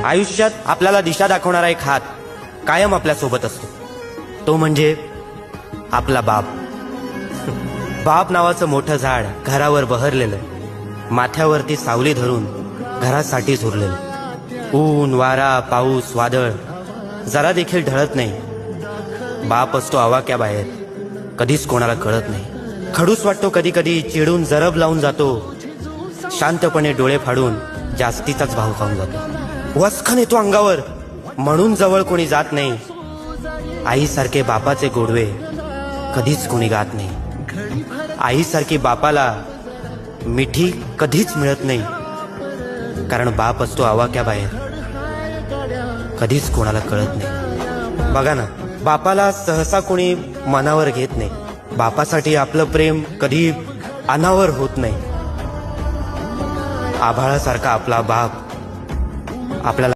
आयुष्यात आपल्याला दिशा दाखवणारा एक हात कायम आपल्या सोबत असतो, तो म्हणजे आपला बाप. बाप नावाचं मोठं झाड घरावर बहरलेलं, माथ्यावरती सावली धरून घरासाठी झुरलेलं. ऊन वारा पाऊस वादळ जरा देखील ढळत नाही. बाप असतो आवाक्याबाहेर, कधीच कोणाला कळत नाही. खडूस वाटतो कधी कधी, चिडून जरब लावून जातो, शांतपणे डोळे फाडून जास्तीचाच भाव खाऊन जातो. वसखन येतो अंगावर म्हणून जवळ कोणी जात नाही. आईसारखे बापाचे गोडवे कधीच कोणी गात नाही. आईसारखी बापाला मिठी कधीच मिळत नाही, कारण बाप असतो आवाक्याबाहेर, कधीच कोणाला कळत नाही. बघा ना, बापाला सहसा कोणी मनावर घेत नाही. बापासाठी आपलं प्रेम कधी अनावर होत नाही. आभाळासारखा आपला बाप आपल्याला